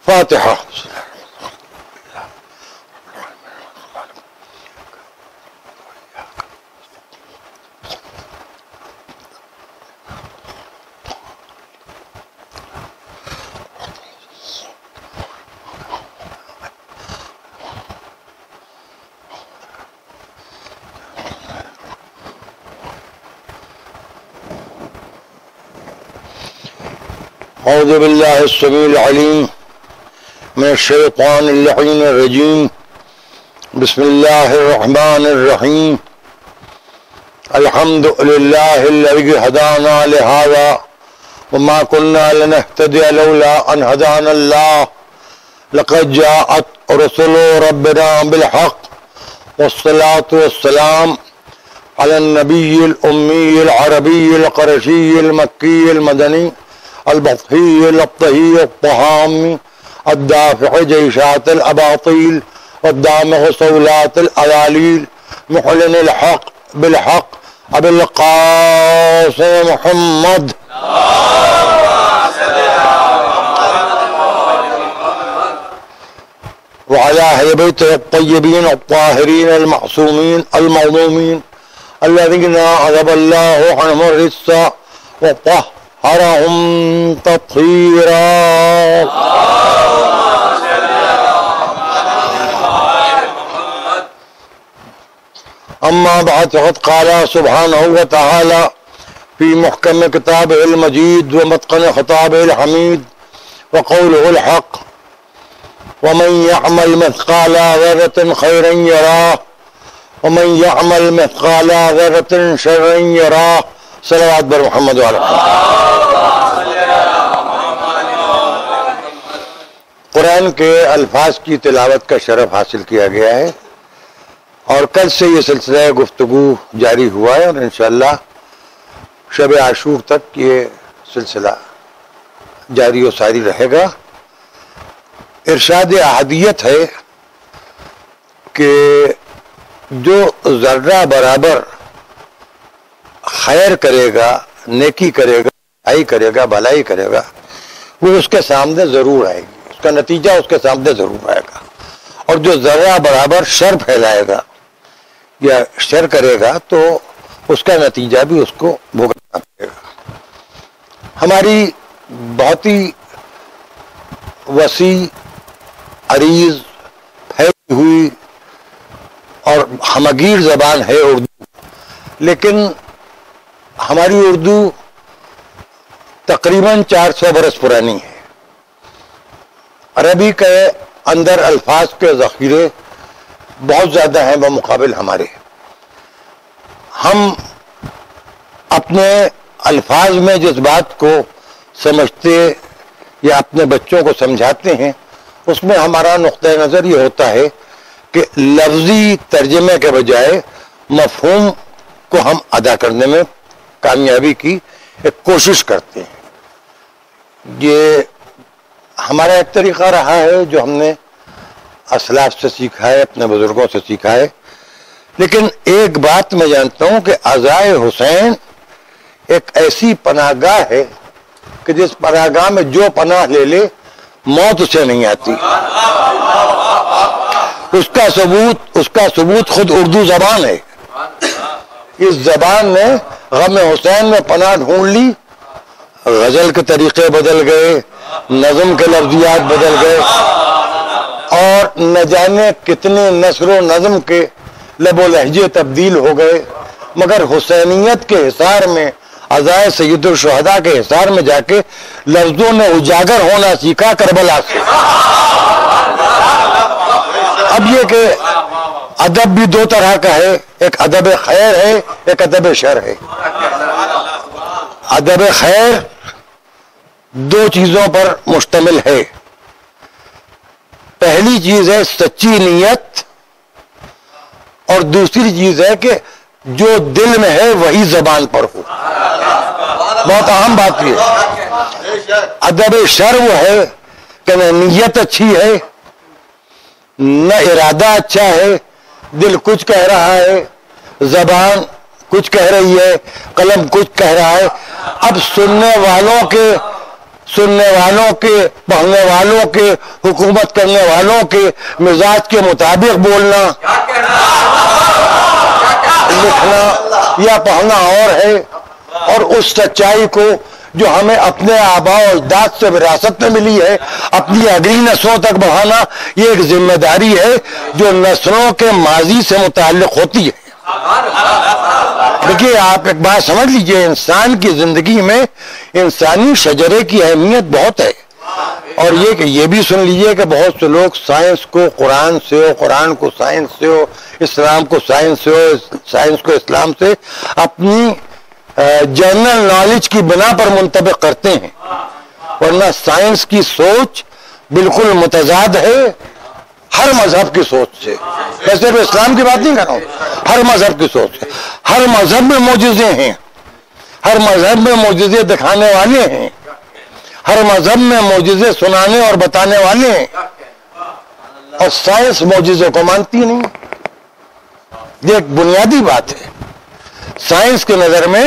فاتحہ. اعوذ باللہ السمیع العلیم من الشیطان اللعین الرجیم. بسم اللہ الرحمن الرحیم. الحمد للہ الذی ہدانا لہذا وما كنا لنهتدی لولا ان ہدانا اللہ. لقد جاءت رسل ربنا بالحق والصلاة والسلام على النبی الأمی العربی القرشی المکی المدنی البطحی الابطحی الطہامی الدافع جیشات الاباطیل والدامغ صولات الالالیل محلن الحق بالحق ابی القاسم محمد وعلى أهل بيته الطيبين الطاهرين المعصومين المظلومين الذين أذهب الله عنهم الرجس وطهرهم تطهيرا. أما بعد فقد قال سبحانه وتعالى في محكم كتابه المجيد ومتقن خطابه الحميد وقوله الحق ومن يعمل مثقال ذرة خيرا يراه ومن يعمل مثقال ذرة شرا يراه. صلوات بر محمد وعلى قرآن کے الفاظ کی تلاوت کا شرف حاصل کیا گیا ہے اور کل سے یہ سلسلہ گفتگو جاری ہوا ہے اور انشاءاللہ شب عاشور تک یہ سلسلہ جاری و ساری رہے گا. ارشاد احدیت ہے کہ جو ذرہ برابر خیر کرے گا، نیکی کرے گا، بھلائی کرے گا، بھلائی کرے گا، وہ اس کے سامنے ضرور آئے گی، اس کا نتیجہ اس کے سامنے ضرور آئے گا. اور جو ذرہ برابر شر پھیلائے گا یا شر کرے گا تو اس کا نتیجہ بھی اس کو بھگتنا پڑے گا. ہماری بہت ہی وسیع، عریض، پھیلی ہوئی اور ہمگیر زبان ہے اردو، لیکن ہماری اردو تقریباً 400 برس پرانی ہے. عربی کے اندر الفاظ کے ذخیرے بہت زیادہ ہیں بمقابل ہمارے. ہم اپنے الفاظ میں جس بات کو سمجھتے یا اپنے بچوں کو سمجھاتے ہیں اس میں ہمارا نقطۂ نظر یہ ہوتا ہے کہ لفظی ترجمے کے بجائے مفہوم کو ہم ادا کرنے میں کامیابی کی ایک کوشش کرتے ہیں. یہ ہمارا ایک طریقہ رہا ہے جو ہم نے اسلاف سے سیکھا ہے، اپنے بزرگوں سے سیکھا ہے. لیکن ایک بات میں جانتا ہوں کہ عزائے حسین ایک ایسی پناہ گاہ ہے کہ جس پناہ گاہ میں جو پناہ لے لے موت اسے نہیں آتی. اس کا ثبوت خود اردو زبان ہے. اس زبان نے غم حسین میں پناہ ڈھونڈ لی، غزل کے طریقے بدل گئے، نظم کے لفظیات بدل گئے اور نہ جانے کتنے نثر و نظم کے لب و لہجے تبدیل ہو گئے، مگر حسینیت کے حصار میں، عزائے سید الشہداء کے حصار میں جا کے لفظوں نے اجاگر ہونا سیکھا کربلا سے. اب یہ کہ ادب بھی دو طرح کا ہے، ایک ادب خیر ہے، ایک ادب شر ہے. ادب خیر دو چیزوں پر مشتمل ہے. پہلی چیز ہے سچی نیت اور دوسری چیز ہے کہ جو دل میں ہے وہی زبان پر ہو. بہت اہم بات یہ ہے. ادب شر وہ ہے کہ نہ نیت اچھی ہے، نہ ارادہ اچھا ہے، دل کچھ کہہ رہا ہے، زبان کچھ کہہ رہی ہے، قلم کچھ کہہ رہا ہے. اب سننے والوں کے سننے والوں کے، پڑھنے والوں کے، حکومت کرنے والوں کے مزاج کے مطابق بولنا لکھنا یا پڑھنا اور ہے، اور اس سچائی کو جو ہمیں اپنے آباء و اجداد سے وراثت میں ملی ہے اپنی اگلی نسلوں تک بڑھانا، یہ ایک ذمہ داری ہے جو نسلوں کے ماضی سے متعلق ہوتی ہے۔ دیکھیے آپ ایک بات سمجھ لیجئے، انسان کی زندگی میں انسانی شجرے کی اہمیت بہت ہے، اور یہ بھی سن لیجئے کہ بہت سے لوگ سائنس کو قرآن سے ہو، قرآن کو سائنس سے ہو، اسلام کو سائنس سے ہو، سائنس کو اسلام سے اپنی جنرل نالج کی بنا پر منطبق کرتے ہیں، ورنہ سائنس کی سوچ بالکل متضاد ہے ہر مذہب کی سوچ سے۔ میں صرف اسلام کی بات نہیں کر رہا ہوں، ہر مذہب کی سوچ سے۔ ہر مذہب میں معجزے ہیں، ہر مذہب میں معجزے دکھانے والے ہیں، ہر مذہب میں معجزے سنانے اور بتانے والے ہیں، اور سائنس معجزے کو مانتی نہیں۔ یہ ایک بنیادی بات ہے۔ سائنس کی نظر میں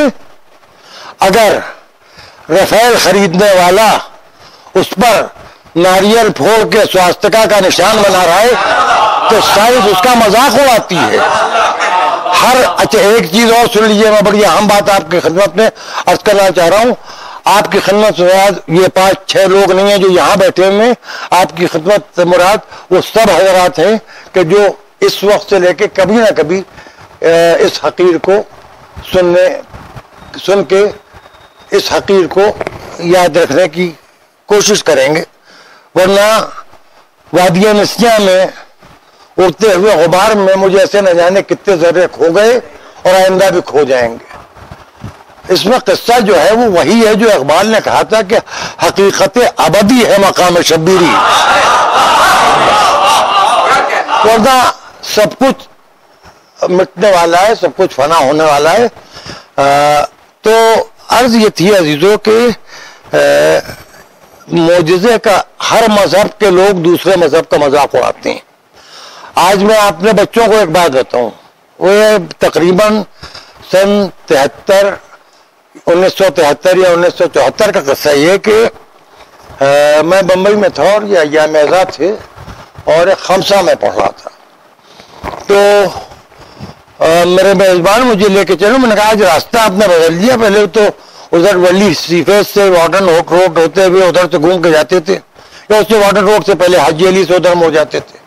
اگر رفیل خریدنے والا اس پر ناریل پھوڑ کے سواستکا کا نشان بنا رہا ہے تو سائنس اس کا مذاق اڑاتی ہے۔ اچھا ایک چیز اور سن لیجیے، میں بڑی اہم بات آپ کی خدمت میں عرض کرنا چاہ رہا ہوں۔ آپ کی خدمت سے مراد یہ 5-6 لوگ نہیں ہیں جو یہاں بیٹھے ہوئے ہیں، آپ کی خدمت سے مراد وہ سب حضرات ہیں کہ جو اس وقت سے لے کے کبھی نہ کبھی اس حقیر کو سن کے اس حقیر کو یاد رکھنے کی کوشش کریں گے، ورنہ وادی نسیاں میں اڑتے ہوئے غبار میں مجھے ایسے نہ جانے کتنے ذرے کھو گئے اور آئندہ بھی کھو جائیں گے۔ اس میں قصہ جو ہے وہ وہی ہے جو اقبال نے کہا تھا کہ حقیقت ابدی ہے مقام شبیری، ورنہ سب کچھ مٹنے والا ہے، سب کچھ فنا ہونے والا ہے۔ تو عرض یہ تھی عزیزوں کہ معجزے کا ہر مذہب کے لوگ دوسرے مذہب کا مذاق اڑاتے ہیں۔ آج میں اپنے بچوں کو ایک بات بتاؤں، وہ تقریباً سن 1973 یا 1974 کا قصہ یہ کہ میں بمبئی میں تھا اور یہ ایام اعزاز تھے اور ایک خمسہ میں پڑھ رہا تھا، تو میرے میزبان مجھے لے کے چلو، میں نے کہا آج راستہ آپ نے بدل دیا، پہلے تو ادھر ولی سیفیس سے واٹر روڈ ہوتے ہوئے ادھر سے گھوم کے جاتے تھے، یا اس سے واٹر روڈ سے پہلے حاجی علی سے ادھر مڑ جاتے تھے۔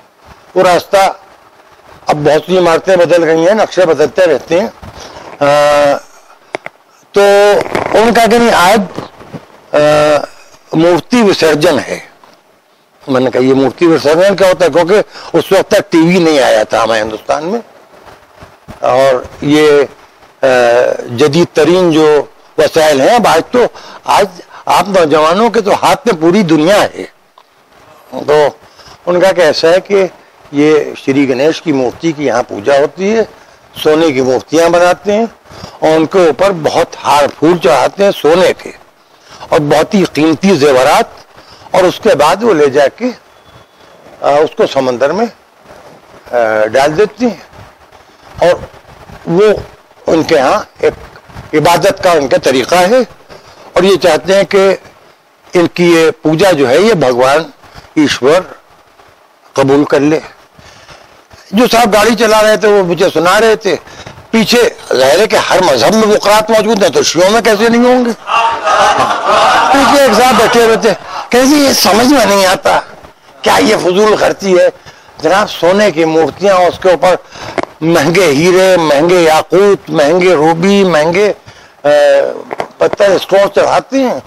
وہ راستہ اب بہت سی عمارتیں بدل گئی ہیں، نقشے بدلتے رہتے ہیں، تو ان کا کہ نہیں آج مورتی وسرجن ہے۔ میں نے کہا یہ مورتی وسرجن کیا ہوتا ہے؟ کیونکہ اس وقت تک ٹی وی نہیں آیا تھا ہمارے ہندوستان میں، اور یہ جدید ترین جو وسائل ہیں آج آپ نوجوانوں کے تو ہاتھ میں پوری دنیا ہے۔ تو ان کا کہ ایسا ہے کہ یہ شری گنیش کی مورتی کی یہاں پوجا ہوتی ہے، سونے کی مورتیاں بناتے ہیں اور ان کے اوپر بہت ہار پھول چڑھاتے ہیں سونے کے اور بہت ہی قیمتی زیورات، اور اس کے بعد وہ لے جا کے اس کو سمندر میں ڈال دیتے ہیں، اور وہ ان کے ہاں ایک عبادت کا ان کا طریقہ ہے، اور یہ چاہتے ہیں کہ ان کی یہ پوجا جو ہے یہ بھگوان ایشور قبول کر لے۔ جو صاحب گاڑی چلا رہے تھے وہ مجھے سنا رہے تھے، پیچھے ظاہر ہے کہ ہر مذہب میں وقرات موجود ہیں تو شیعوں میں کیسے نہیں ہوں گے، پیچھے ایک صاحب بیٹھے ہوئے تھے، کیسے یہ سمجھ میں نہیں آتا کیا یہ فضول خرچی ہے جناب، سونے کی مورتیاں اس کے اوپر مہنگے ہیرے، مہنگے یاقوت، مہنگے روبی، مہنگے پتھر اسٹون چڑھاتے ہیں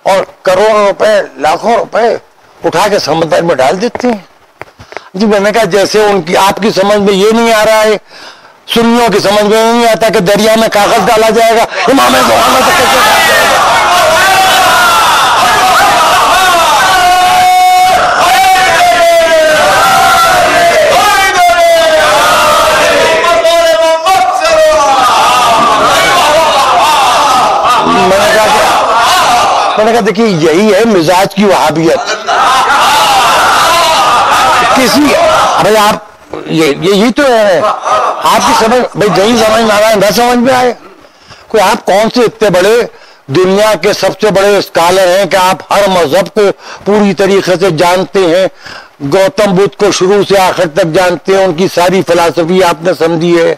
اور کروڑوں روپے لاکھوں روپے اٹھا کے سمندر میں ڈال دیتے ہیں۔ جی میں نے کہا جیسے ان کی آپ کی سمجھ میں یہ نہیں آ رہا ہے، سنیوں کی سمجھ میں نہیں آتا کہ دریا میں کاغذ ڈالا جائے گا، امام زمانہ تو کیسے ڈالا جائے گا؟ میں نے کہا دیکھیے یہی ہے مزاج کی وہابیت، کسی بھائی آپ یہی تو ہے آپ کی سمجھ، بھائی نہیں سمجھ میں آ رہا ہے نہ سمجھ میں آئے، کوئی آپ کون سے اتنے بڑے دنیا کے سب سے بڑے اسکالر ہیں کہ آپ ہر مذہب کو پوری طریقے سے جانتے ہیں، گوتم بدھ کو شروع سے آخر تک جانتے ہیں، ان کی ساری فلسفی آپ نے سمجھی ہے،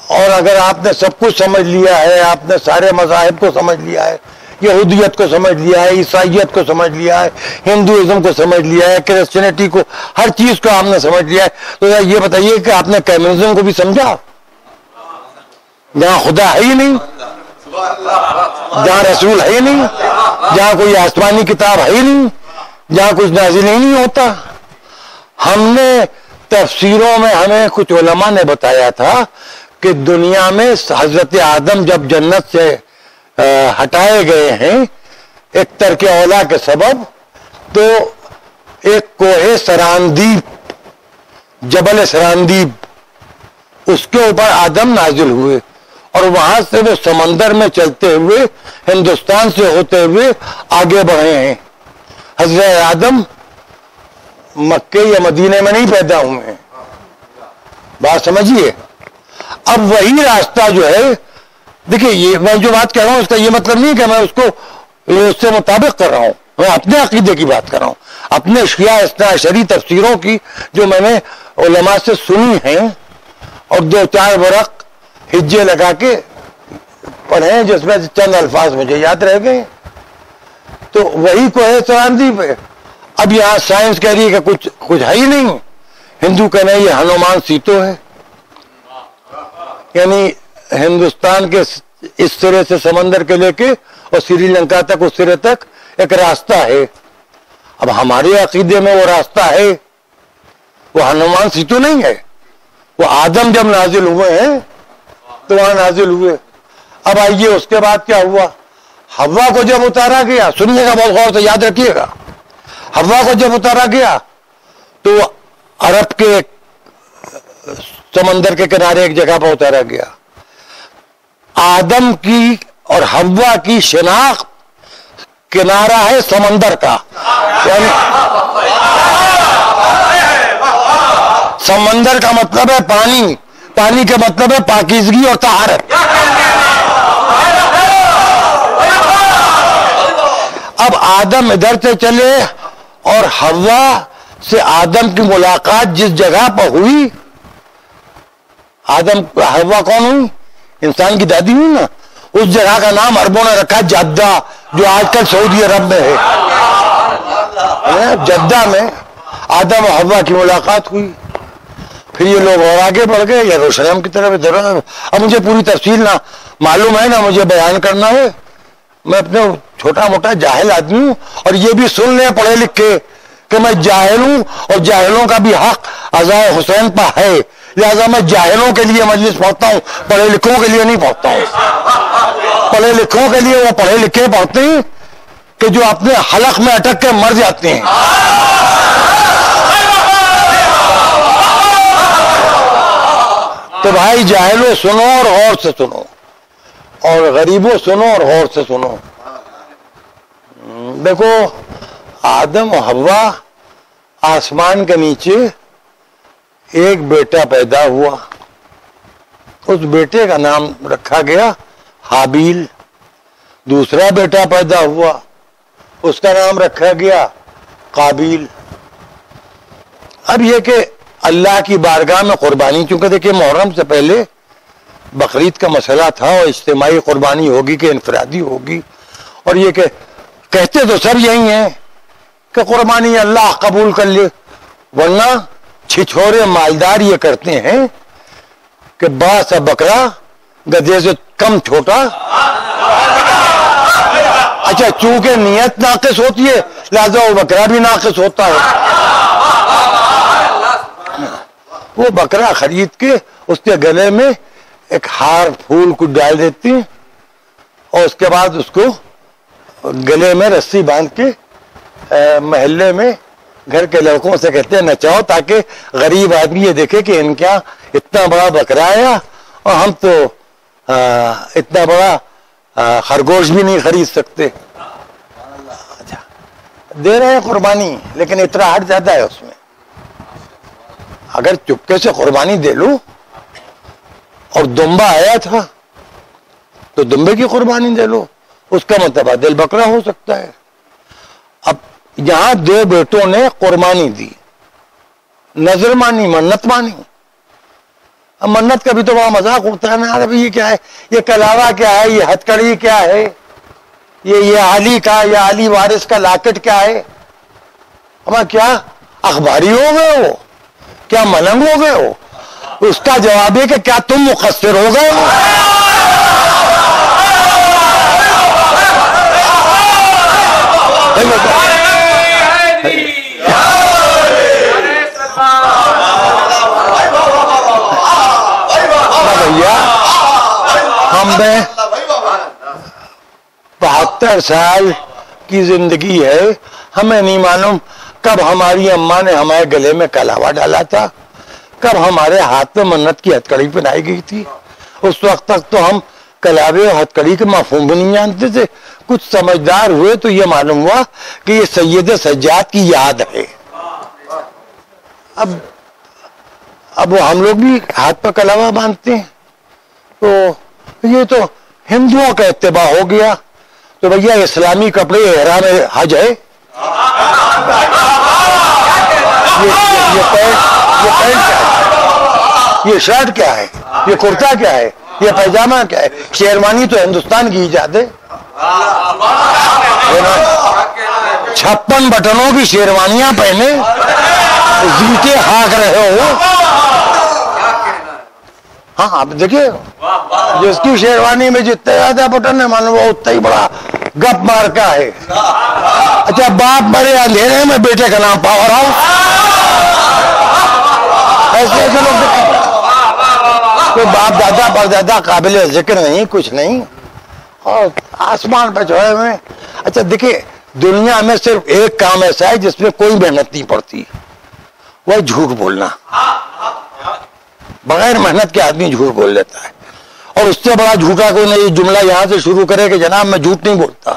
اور اگر آپ نے سب کچھ سمجھ لیا ہے، آپ نے سارے مذاہب کو سمجھ لیا ہے، یہودیت کو سمجھ لیا ہے، عیسائیت کو سمجھ لیا ہے، ہندوازم کو سمجھ لیا ہے، کرسچینٹی کو، ہر چیز کو آپ نے سمجھ لیا ہے، تو یہ بتائیے کہ آپ نے کمیونزم کو بھی سمجھا، جہاں خدا ہے ہی نہیں، جہاں رسول ہے ہی نہیں، جہاں کوئی آسمانی کتاب ہے ہی نہیں، جہاں کچھ نازل ہی نہیں ہوتا۔ ہم نے تفسیروں میں ہمیں کچھ علماء نے بتایا تھا کہ دنیا میں حضرت آدم جب جنت سے ہٹائے گئے ہیں ایک ترک اولا کے سبب، تو ایک کوہ سراندیب، جبل سراندیب، اس کے اوپر آدم نازل ہوئے، اور وہاں سے وہ سمندر میں چلتے ہوئے ہندوستان سے ہوتے ہوئے آگے بڑھے ہیں۔ حضرت آدم مکے یا مدینے میں نہیں پیدا ہوئے ہیں، بات سمجھیے۔ اب وہی راستہ جو ہے، دیکھیے یہ میں جو بات کر رہا ہوں اس کا یہ مطلب نہیں کہ میں اس کو اس سے مطابق کر رہا ہوں، میں اپنے عقیدے کی بات کر رہا ہوں، اپنے شیعہ اثنا عشری تفسیروں کی جو میں نے علماء سے سنی ہیں اور 2-4 ورق ہجے لگا کے پڑھے ہیں، جس میں چند الفاظ مجھے یاد رہ گئے، تو وہی کوہ سراندیب ہے۔ اب یہاں سائنس کہہ رہی ہے کہ کچھ ہے ہی نہیں، ہندو کہنا یہ ہنومان سیتو ہے، یعنی ہندوستان کے اس سرے سے سمندر کے لے کے اور سری لنکا تک اس سرے تک ایک راستہ ہے۔ اب ہمارے عقیدے میں وہ راستہ ہے، وہ ہنومان سیتو نہیں ہے، وہ آدم جب نازل ہوئے ہیں تو وہاں نازل ہوئے۔ اب آئیے اس کے بعد کیا ہوا، حوا کو جب اتارا گیا، سنیے گا بہت غور سے، یاد رکھیے گا، حوا کو جب اتارا گیا تو عرب کے سمندر کے کنارے ایک جگہ پر اتارا گیا۔ آدم کی اور حوا کی شناخت کنارہ ہے سمندر کا، یعنی سمندر کا مطلب ہے پانی، پانی کا مطلب ہے پاکیزگی اور طہارت۔ اب آدم ادھر سے چلے اور حوا سے آدم کی ملاقات جس جگہ پر ہوئی، آدم حوا کون ہوئی؟ انسان کی دادی ہوئی نا، اس جگہ کا نام عربوں نے رکھا جدہ، جو آج کل سعودی عرب میں ہے۔ جدہ میں آدم اور حوا کی ملاقات ہوئی، پھر یہ لوگ اور آگے بڑھ گئے یروشلم کی طرف ادھر۔ اب مجھے پوری تفصیل نہ معلوم ہے، نہ مجھے بیان کرنا ہے، میں اپنے چھوٹا موٹا جاہل آدمی ہوں، اور یہ بھی سن لیں پڑھے لکھے کہ میں جاہل ہوں، اور جاہلوں کا بھی حق عزائے حسین پر ہے، لہذا میں جاہلوں کے لیے مجلس پڑھتا ہوں، پڑھے لکھوں کے لیے نہیں پڑھتا ہوں۔ پڑھے لکھوں کے لیے وہ پڑھے لکھے پڑھتے ہیں کہ جو اپنے حلق میں اٹک کے مر جاتے ہیں۔ تو بھائی جاہلوں سنو اور غور سے سنو، اور غریبوں سنو اور غور سے سنو۔ دیکھو آدم و حوا، آسمان کے نیچے ایک بیٹا پیدا ہوا، اس بیٹے کا نام رکھا گیا حابیل۔ دوسرا بیٹا پیدا ہوا، اس کا نام رکھا گیا قابیل۔ اب یہ کہ اللہ کی بارگاہ میں قربانی، چونکہ دیکھیں محرم سے پہلے بقرعید کا مسئلہ تھا، اور اجتماعی قربانی ہوگی کہ انفرادی ہوگی، اور یہ کہ کہتے تو سب یہی ہیں کہ قربانی اللہ قبول کر لے، ورنہ چھچھورے مالدار یہ کرتے ہیں کہ بڑا سا بکرا گدھے سے کم چھوٹا، اچھا چونکہ نیت ناقص ہوتی ہے لہذا وہ بکرا بھی ناقص ہوتا ہے۔ وہ بکرا خرید کے اس کے گلے میں ایک ہار پھول کو ڈال دیتے ہیں، اور اس کے بعد اس کو گلے میں رسی باندھ کے محلے میں گھر کے لڑکوں سے کہتے ہیں نچاؤ، تاکہ غریب آدمی یہ دیکھے کہ ان کے یہاں اتنا بڑا بکرا آیا، اور ہم تو اتنا بڑا خرگوش بھی نہیں خرید سکتے۔ دے رہے ہیں قربانی، لیکن اطراحٹ زیادہ ہے اس میں۔ اگر چپکے سے قربانی دے لو، اور دمبا آیا تھا تو دمبے کی قربانی دے لو، اس کا متبادل بکرا ہو سکتا ہے. اب یہاں 2 بیٹوں نے قربانی دی, نظر مانی, منت مانی. اب منت کا بھی تو وہاں مذاق اڑتا ہے نا, ابھی یہ کیا ہے, یہ کلاوا کیا ہے, یہ ہتھ کڑی کیا ہے, یہ علی کا یا علی وارث کا لاکٹ کیا ہے. ہمارا کیا اخباری ہو گئے ہو, کیا ملنگ ہو گئے ہو؟ اس کا جواب ہے کہ کیا تم مقصر ہو گئے ہو؟ بھیا ہم نے 72 سال کی زندگی ہے, ہمیں نہیں معلوم کب ہماری اماں نے ہمارے گلے میں کلاوا ڈالا تھا, کب ہمارے ہاتھ میں منت کی ہتھ کڑی پہنائی گئی تھی. اس وقت تک تو ہم کلاوے اور ہتھ کڑی کے مفہوم بھی نہیں جانتے تھے. کچھ سمجھدار ہوئے تو یہ معلوم ہوا کہ یہ سید سجاد کی یاد ہے. اب وہ ہم لوگ بھی ہاتھ پہ کلاوا باندھتے ہیں, تو یہ تو ہندوؤں کا اتباع ہو گیا. تو بھیا اسلامی کپڑے احرام حج ہے, یہ پینٹ کیا ہے, یہ شرٹ کیا ہے, یہ کرتا کیا ہے, یہ پیجامہ کیا ہے؟ شیروانی تو ہندوستان کی ایجاد ہے. 56 بٹنوں کی شیروانیاں پہنے زیتے ہاک رہے ہو. ہاں آپ دیکھیے, جس کی شیروانی میں جتنے زیادہ بٹن ہے معلوم وہ اتنا ہی بڑا گپ مار کا ہے. اچھا باپ بڑے اندھیرے میں بیٹے کا نام پاور ہاؤس, ایسے ایسے لوگ کوئی باپ دادا پردادا قابل ذکر نہیں, کچھ نہیں, اور آسمان پہ چڑھے ہوئے. اچھا دیکھیے, دنیا میں صرف ایک کام ایسا ہے جس میں کوئی محنت نہیں پڑتی, وہ جھوٹ بولنا. بغیر محنت کے آدمی جھوٹ بول لیتا ہے, اور اس سے بڑا جھوٹا کوئی نہیں. جملہ یہاں سے شروع کرے کہ جناب میں جھوٹ نہیں بولتا.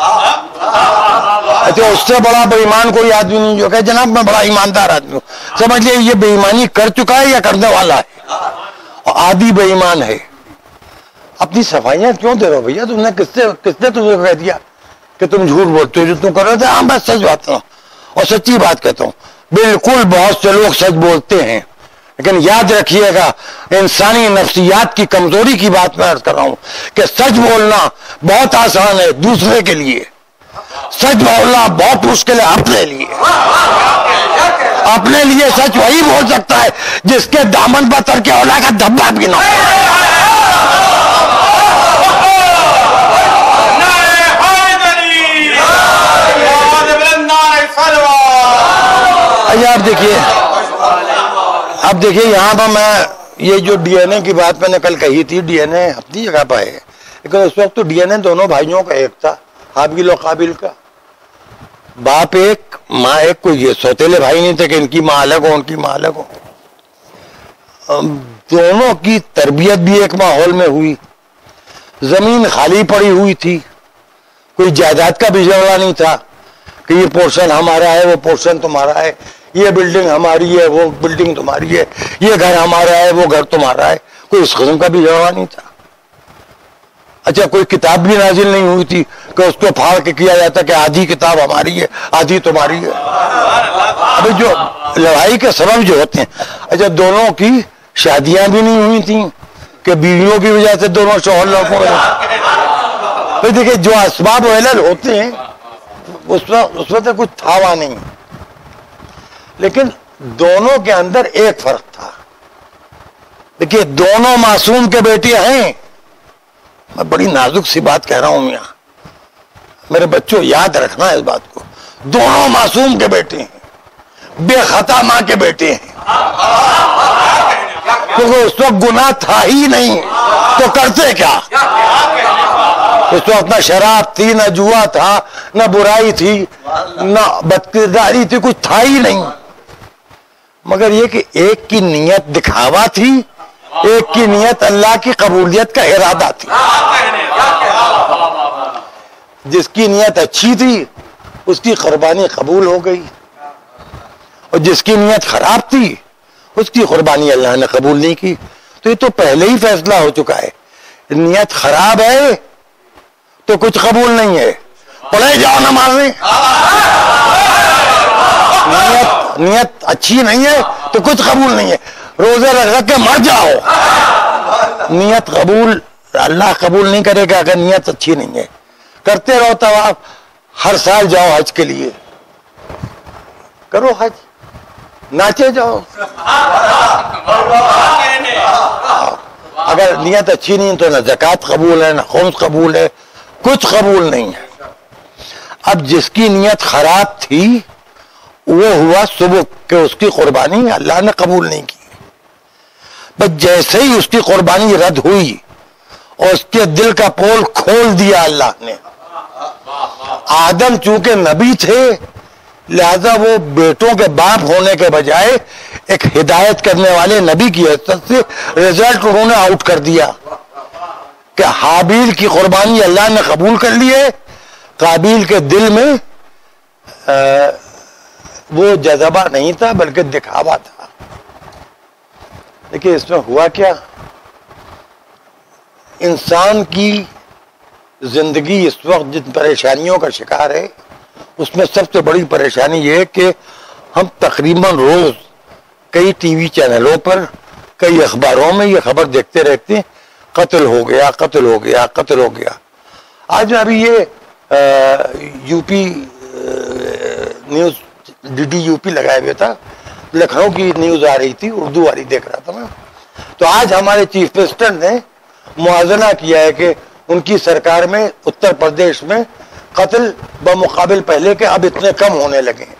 اچھا اس سے بڑا بے ایمان کوئی آدمی نہیں جو کہ جناب میں بڑا ایماندار آدمی ہوں. سمجھ لیے یہ بے ایمانی کر چکا ہے یا کرنے والا ہے, اور آدھی بے ایمان ہے. اپنی صفائیاں کیوں دے رہے ہو بھیا؟ تم نے کس نے تمہیں کہہ دیا کہ تم جھوٹ بولتے ہو جو تم کر رہے تھے؟ ہاں میں سچ بات ہوں اور سچی بات کہتا ہوں. بالکل بہت سے لوگ سچ بولتے ہیں, لیکن یاد رکھیے گا انسانی نفسیات کی کمزوری کی بات میں عرض کر رہا ہوں کہ سچ بولنا بہت آسان ہے دوسرے کے لیے, سچ بولنا بہت مشکل ہے اپنے لیے. اپنے لیے سچ وہی بول سکتا ہے جس کے دامن پر تر کے اولا کا دھبا بھی نہ ہو. اب دیکھیے یہاں پر میں یہ جو ڈی این اے کی بات میں نے کل کہی تھی, ڈی این اے اپنی جگہ پہ ہے, لیکن اس وقت تو ڈی این اے دونوں بھائیوں کا ایک تھا, حابیل و قابل کا. باپ ایک ماں ایک, کوئی یہ سوتیلے بھائی نہیں تھے کہ ان کی ماں الگ ہو ان کی ماں الگ ہو. دونوں کی تربیت بھی ایک ماحول میں ہوئی. زمین خالی پڑی ہوئی تھی, کوئی جائیداد کا بھی جھگڑا نہیں تھا کہ یہ پورشن ہمارا ہے وہ پورشن تمہارا ہے, یہ بلڈنگ ہماری ہے وہ بلڈنگ تمہاری ہے, یہ گھر ہمارا ہے وہ گھر تمہارا ہے. کوئی اس قسم کا بھی جھگڑا نہیں تھا. اچھا کوئی کتاب بھی نازل نہیں ہوئی تھی کہ اس کو پھاڑ کے کیا جاتا کہ آدھی کتاب ہماری ہے آدھی تمہاری ہے. ابھی جو لڑائی کے سبب جو ہوتے ہیں, اچھا دونوں کی شادیاں بھی نہیں ہوئی تھیں کہ بیویوں کی وجہ سے دونوں شوہر لوگ ہو گئے. دیکھیے جو اسباب و علل ہوتے ہیں اس وقت کچھ تھا وہاں نہیں, لیکن دونوں کے اندر ایک فرق تھا. دیکھیے دونوں معصوم کے بیٹے ہیں. میں بڑی نازک سی بات کہہ رہا ہوں یہاں, میرے بچوں یاد رکھنا اس بات کو. دونوں معصوم کے بیٹے ہیں, بے خطا ماں کے بیٹے ہیں. کیونکہ اس وقت گناہ تھا ہی نہیں تو کرتے کیا؟ اس وقت نہ شراب تھی, نہ جوا تھا, نہ برائی تھی, نہ بدکرداری تھی, کچھ تھا ہی نہیں. مگر یہ کہ ایک کی نیت دکھاوا تھی, ایک کی نیت اللہ کی قبولیت کا ارادہ تھی. جس کی نیت اچھی تھی اس کی قربانی قبول ہو گئی, اور جس کی نیت خراب تھی اس کی قربانی اللہ نے قبول نہیں کی. تو یہ تو پہلے ہی فیصلہ ہو چکا ہے, نیت خراب ہے تو کچھ قبول نہیں ہے. پڑھے جاؤ نماز میں. نیت اچھی نہیں ہے تو کچھ قبول نہیں ہے. روزے رکھ کے مر جاؤ, نیت قبول اللہ قبول نہیں کرے گا اگر نیت اچھی نہیں ہے. کرتے رہو طواف, ہر سال جاؤ حج کے لیے, کرو حج, ناچے جاؤ. اگر نیت اچھی نہیں تو نہ زکوٰۃ قبول ہے, نہ خمس قبول ہے, کچھ قبول نہیں ہے. اب جس کی نیت خراب تھی وہ ہوا صبح کہ اس کی قربانی اللہ نے قبول نہیں کی. بس جیسے ہی اس کی قربانی رد ہوئی اور اس کے دل کا پول کھول دیا اللہ نے. آدم چونکہ نبی تھے لہذا وہ بیٹوں کے باپ ہونے کے بجائے ایک ہدایت کرنے والے نبی کی حیثیت سے رزلٹ انہوں نے آؤٹ کر دیا کہ حابیل کی قربانی اللہ نے قبول کر لی ہے. قابیل کے دل میں وہ جذبہ نہیں تھا بلکہ دکھاوا تھا. لیکن اس میں ہوا کیا, انسان کی زندگی اس وقت جن پریشانیوں کا شکار ہے اس میں سب سے بڑی پریشانی یہ ہے کہ ہم تقریباً روز کئی ٹی وی چینلوں پر, کئی اخباروں میں یہ خبر دیکھتے رہتے ہیں قتل ہو گیا, قتل ہو گیا, قتل ہو گیا. آج ابھی یہ U P news D D U P لگائے ہوئے تھا, لکھنؤ کی نیوز آ رہی تھی, اردو والی دیکھ رہا تھا میں. تو آج ہمارے چیف منسٹر نے موازنہ کیا ہے کہ ان کی سرکار میں اتر پردیش میں قتل بمقابل پہلے کے اب اتنے کم ہونے لگے ہیں.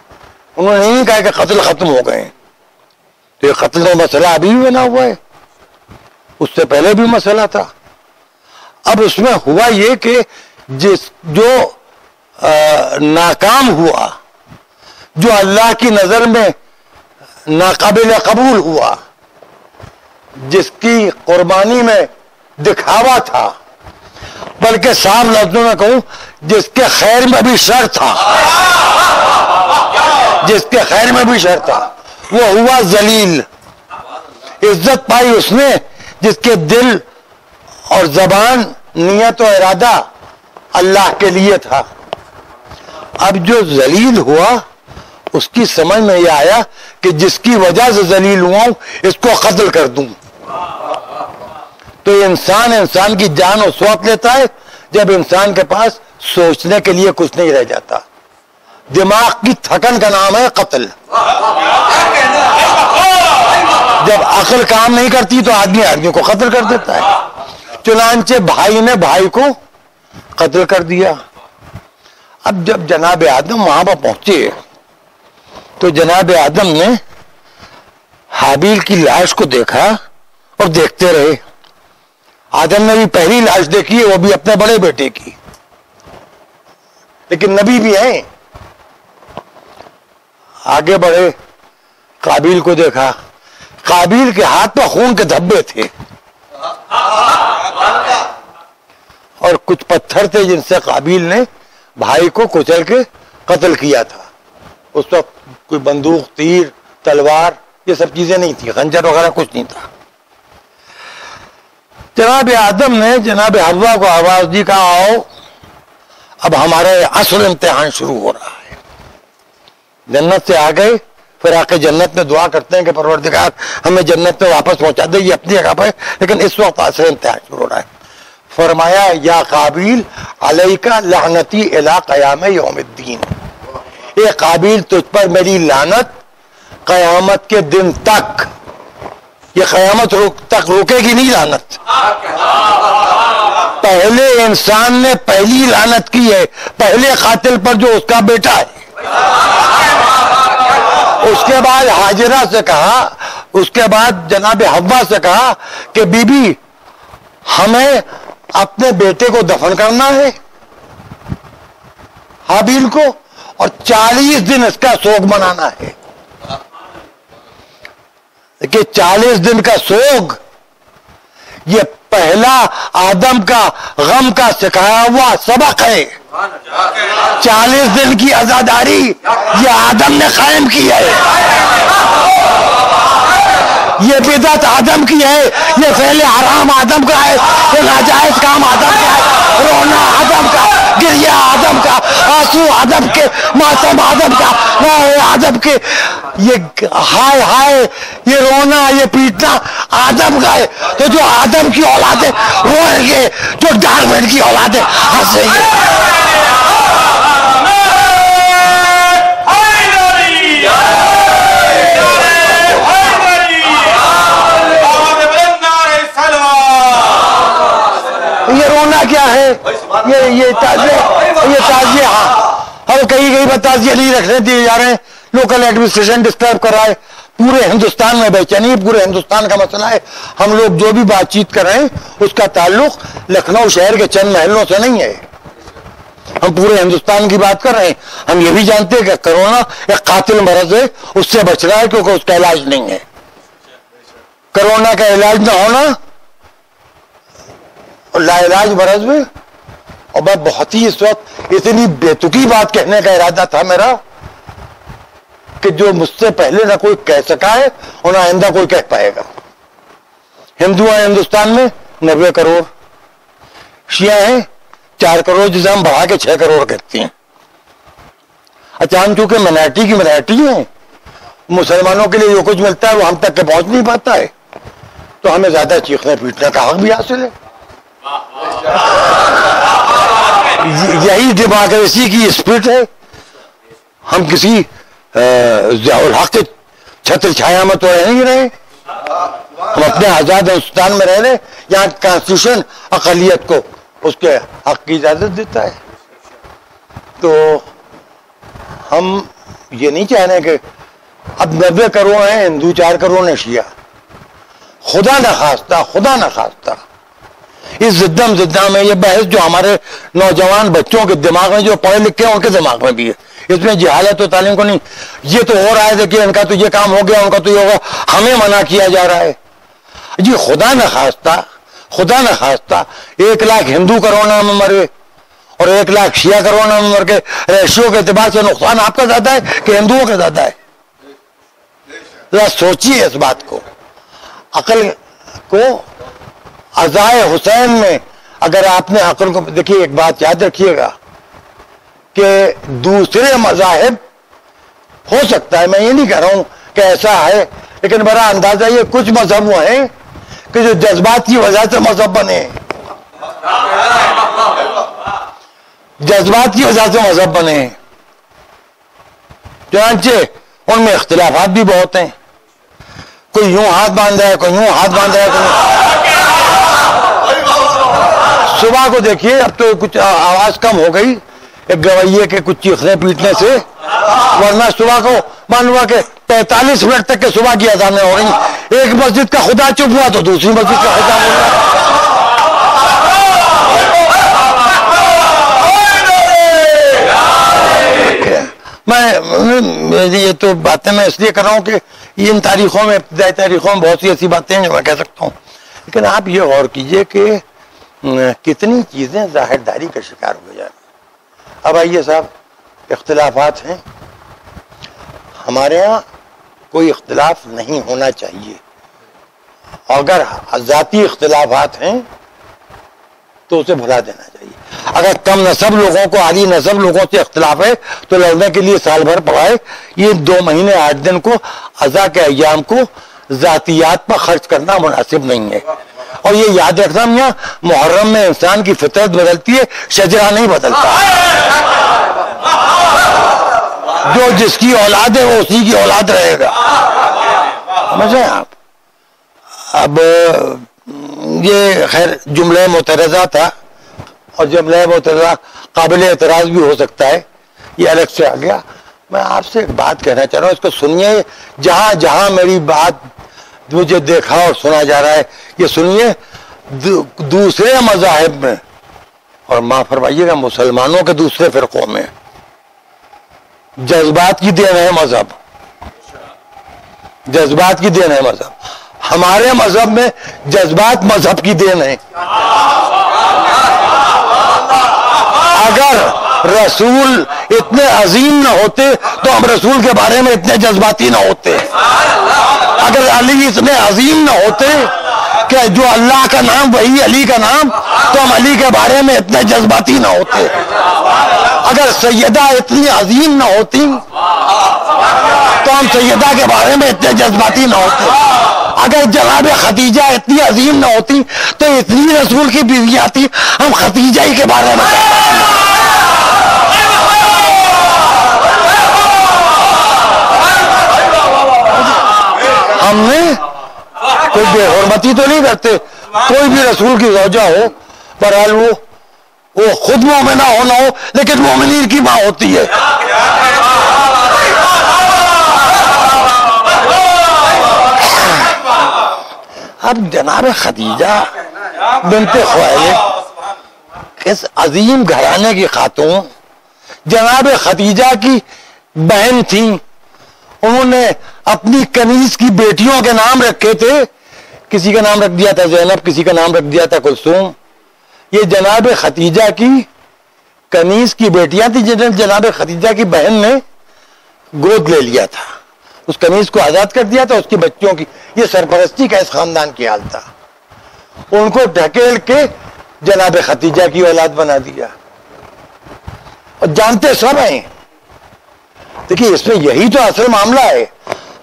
انہوں نے نہیں کہا کہ قتل ختم ہو گئے ہیں. تو یہ قتل کا مسئلہ ابھی بھی بنا ہوا ہے, اس سے پہلے بھی مسئلہ تھا. اب اس میں ہوا یہ کہ جو ناکام ہوا, جو اللہ کی نظر میں ناقابل قبول ہوا, جس کی قربانی میں دکھاوا تھا, بلکہ صاف لفظوں میں کہوں جس کے خیر میں بھی شر تھا, جس کے خیر میں بھی شر تھا, وہ ہوا ذلیل. عزت پائی اس نے جس کے دل اور زبان, نیت و ارادہ اللہ کے لیے تھا. اب جو ذلیل ہوا اس کی سمجھ میں یہ آیا کہ جس کی وجہ سے ذلیل ہوا ہوں اس کو قتل کر دوں. تو انسان کی جان اس وقت لیتا ہے جب انسان کے پاس سوچنے کے لیے کچھ نہیں رہ جاتا. دماغ کی تھکن کا نام ہے قتل. جب عقل کام نہیں کرتی تو آدمی کو قتل کر دیتا ہے. چنانچہ بھائی نے بھائی کو قتل کر دیا. اب جب جناب آدم وہاں پر پہنچے تو جناب آدم نے حابیل کی لاش کو دیکھا اور دیکھتے رہے. آدم نے بھی پہلی لاش دیکھی ہے, وہ بھی اپنے بڑے بیٹے کی, لیکن نبی بھی ہیں. آگے بڑھے, قابیل کو دیکھا. قابیل کے ہاتھ پر خون کے دھبے تھے اور کچھ پتھر تھے جن سے قابیل نے بھائی کو کچل کے قتل کیا تھا. اس وقت کوئی بندوق, تیر, تلوار یہ سب چیزیں نہیں تھی, خنجر وغیرہ کچھ نہیں تھا. جناب آدم نے جناب حوا کو آواز دی, کہا آؤ اب ہمارے اصل امتحان شروع ہو رہا ہے. جنت سے آ گئے, پھر آ کے جنت میں دعا کرتے ہیں کہ پروردگار ہمیں جنت میں واپس پہنچا دے, یہ اپنی جگہ پہ, لیکن اس وقت اصل امتحان شروع ہو رہا ہے. فرمایا یا قابیل علیک لعنتی الی قیام یوم الدین, اے قابیل تجھ پر میری لعنت قیامت کے دن تک. یہ قیامت تک روکے گی نہیں لعنت. پہلے انسان نے پہلی لعنت کی ہے, پہلے قاتل پر جو اس کا بیٹا ہے. اس کے بعد حاجرہ سے کہا, اس کے بعد جناب حوا سے کہا کہ بی بی ہمیں اپنے بیٹے کو دفن کرنا ہے حابیل کو, اور 40 دن اس کا سوگ منانا ہے. کہ 40 دن کا سوگ یہ پہلا آدم کا غم کا سکھایا ہوا سبق ہے. 40 دن کی عزاداری یہ آدم نے قائم کی ہے. یہ بدعت آدم کی ہے، یہ فعل حرام آدم کا ہے، یہ ناجائز کام آدم کا ہے، رونا آدم کا، گریا آدم کا، آنسو آدم کے، ماتم آدم کا، آدم کے، یہ ہائے ہائے یہ رونا یہ پیٹنا آدم کا ہے۔ تو جو آدم کی اولادیں روئیں گے، جو ڈارون کی اولادیں ہنسیں گے۔ یہ رونا کیا ہے؟ یہ تعزیہ، ہاں، اور کئی بار تعزیہ نہیں رکھنے دیے جا رہے ہیں، لوکل ایڈمنسٹریشن ڈسٹرب کر رہا ہے، پورے ہندوستان میں بے چینی، پورے ہندوستان کا مسئلہ ہے۔ ہم لوگ جو بھی بات چیت کر رہے ہیں اس کا تعلق لکھنؤ شہر کے چند محلوں سے نہیں ہے، ہم پورے ہندوستان کی بات کر رہے ہیں۔ ہم یہ بھی جانتے ہیں کہ کرونا ایک قاتل مرض ہے، اس سے بچ رہا ہے کیونکہ اس کا علاج نہیں ہے۔ کرونا کا علاج نہ ہونا لا علاج مرض میں، اور میں بہت ہی اس وقت اتنی بےتکی بات کہنے کا ارادہ تھا میرا کہ جو مجھ سے پہلے نہ کوئی کہہ سکا ہے اور نہ آئندہ کوئی کہہ پائے گا۔ ہندو ہیں ہندوستان میں 90 کروڑ، شیعہ ہیں 4 کروڑ، جسے ہم بڑھا کے 6 کروڑ کہتے ہیں۔ اچھا ہم چونکہ مائنارٹی کی مائنارٹی ہیں، مسلمانوں کے لیے جو کچھ ملتا ہے وہ ہم تک کے پہنچ نہیں پاتا ہے، تو ہمیں زیادہ چیخنے پیٹنے کا حق بھی حاصل ہے۔ یہی ڈیموکریسی کی اسپرٹ ہے۔ ہم کسی ضیاء الحق کے چھتر چھایا میں تو رہ نہیں رہے، ہم اپنے آزاد ہندوستان میں رہ رہے، یہاں کانسٹیٹیوشن اقلیت کو اس کے حق کی اجازت دیتا ہے۔ تو ہم یہ نہیں چاہ رہے کہ اب 90 کروڑ ہیں ہندو، 4 کروڑ ہیں شیعہ، خدا نہ خواستہ اس زدہ میں یہ بحث جو ہمارے نوجوان بچوں کے دماغ میں، جو پڑھے لکھے ہیں ان کے دماغ میں بھی ہے، اس میں جہالت و تعلیم کو نہیں، یہ تو ہو رہا ہے کہ ان کا تو یہ کام ہو گیا، ان کا تو یہ ہوگا، ہمیں منع کیا جا رہا ہے۔ جی خدا نہ خواستہ 1 لاکھ ہندو کرونا میں مرے اور 1 لاکھ شیعہ کرونا میں مر کے، ریشیو کے اعتبار سے نقصان آپ کا زیادہ ہے کہ ہندوؤں کا زیادہ ہے؟ ذرا سوچیے اس بات کو، عقل کو۔ عزائے حسین میں اگر آپ نے عقل کو دیکھیے، ایک بات یاد رکھیے گا کہ دوسرے مذاہب ہو سکتا ہے، میں یہ نہیں کہہ رہا ہوں کہ ایسا ہے، لیکن میرا اندازہ یہ کچھ مذہب وہ ہیں کہ جو جذبات کی وجہ سے مذہب بنے، جذبات کی وجہ سے مذہب بنے، چنانچہ ان میں اختلافات بھی بہت ہیں، کوئی یوں ہاتھ باندھ رہا ہے، کوئی یوں ہاتھ باندھ رہا ہے، صبح کو دیکھیے اب تو کچھ آواز کم ہو گئی ایک گویے کے کچھ چیخنے پیٹنے سے، ورنہ صبح کو مان ہوا کہ 45 منٹ تک کے صبح کی اذانیں ہو رہی، ایک مسجد کا خدا چپ ہوا تو دوسری مسجد کا خدا بول رہا۔ میں یہ تو باتیں میں اس لیے کر رہا ہوں کہ ان تاریخوں میں، ابتدائی تاریخوں میں بہت سی ایسی باتیں ہیں جو میں کہہ سکتا ہوں، لیکن آپ یہ غور کیجئے کہ کتنی چیزیں ظاہرداری کا شکار ہو جائیں۔ اب آئیے صاحب، اختلافات ہیں، ہمارے ہاں کوئی اختلاف نہیں ہونا چاہیے، اگر ذاتی اختلافات ہیں تو اسے بھلا دینا چاہیے۔ اگر کم نسب لوگوں کو، عالی نسب لوگوں سے اختلاف ہے تو لڑنے کے لیے سال بھر پڑھائے، یہ 2 مہینے 8 دن کو عزا کے ایام کو ذاتیات پر خرچ کرنا مناسب نہیں ہے۔ اور یہ یاد رکھنا میاں، محرم میں انسان کی فطرت بدلتی ہے، شجرہ نہیں بدلتا۔ جو جس کی اولاد ہے وہ اسی کی اولاد رہے گا، سمجھیں آپ۔ اب یہ خیر جملہ معترضہ تھا، اور جملہ معترضہ قابل اعتراض بھی ہو سکتا ہے، یہ الگ سے آ گیا۔ میں آپ سے ایک بات کہنا چاہ رہا ہوں، اس کو سنیے، جہاں جہاں میری بات مجھے دیکھا اور سنا جا رہا ہے یہ سنیے۔ دوسرے مذاہب میں، اور معاف فرمائیے گا مسلمانوں کے دوسرے فرقوں میں، جذبات کی دین ہے مذہب، جذبات کی دین ہے مذہب۔ ہمارے مذہب میں جذبات مذہب کی دین ہے۔ اگر رسول اتنے عظیم نہ ہوتے تو ہم رسول کے بارے میں اتنے جذباتی نہ ہوتے۔ اگر علی اتنے عظیم نہ ہوتے کہ جو اللہ کا نام وہی علی کا نام، تو ہم علی کے بارے میں اتنے جذباتی نہ ہوتے. اگر سیدہ اتنی عظیم نہ ہوتی تو ہم سیدہ کے بارے میں اتنے جذباتی نہ ہوتے. اگر جناب خدیجہ اتنی عظیم نہ ہوتی تو اتنی رسول کی بیویاں تھی، ہم خدیجہ ہی کے بارے میں ہم نے کوئی بے حرمتی تو نہیں کرتے. کوئی بھی رسول کی زوجہ ہو، بہرحال وہ خود مومنہ ہونا ہو لیکن مومنین کی ماں ہوتی ہے. اب جناب خدیجہ بنت خویلد اس عظیم گھرانے کی خاتون جناب خدیجہ کی بہن تھیں. انہوں نے اپنی کنیز کی بیٹیوں کے نام رکھے تھے. کسی کا نام رکھ دیا تھا زینب، کسی کا نام رکھ دیا تھا کلثوم. یہ جناب خدیجہ کی کنیز کی بیٹیاں تھیں جنہیں جناب خدیجہ کی بہن نے گود لے لیا تھا. اس کنیز کو آزاد کر دیا تھا اس کی بچوں کی. یہ سرپرستی کا اس خاندان کی حال تھا. ان کو ڈھکیل کے جناب خدیجہ کی اولاد بنا دیا. اور جانتے سب ہیں. دیکھیے اس میں یہی تو اصل معاملہ ہے.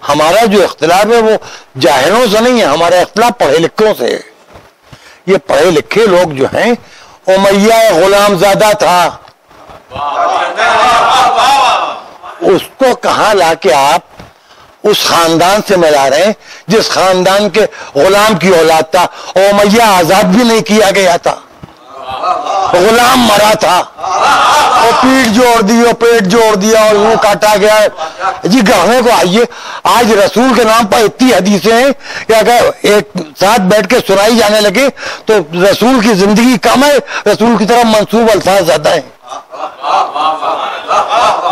ہمارا جو اختلاف ہے وہ جاہلوں سے نہیں ہے، ہمارا اختلاف پڑھے لکھوں سے ہے. یہ پڑھے لکھے لوگ جو ہیں، امیہ غلام زادہ تھا، اس کو کہاں لا کے آپ اس خاندان سے ملا رہے ہیں جس خاندان کے غلام کی اولاد تھا. امیہ آزاد بھی نہیں کیا گیا تھا، غلام مرا تھا، اور پیٹ جوڑ دی اور پیٹ جوڑ دیا اور یوں کاٹا گیا. جی گہنے کو آئیے، آج رسول کے نام پر اتنی حدیثیں ہیں کہ اگر ایک ساتھ بیٹھ کے سنائی جانے لگے تو رسول کی زندگی کم ہے، رسول کی طرف منسوب الفاظ زیادہ ہیں.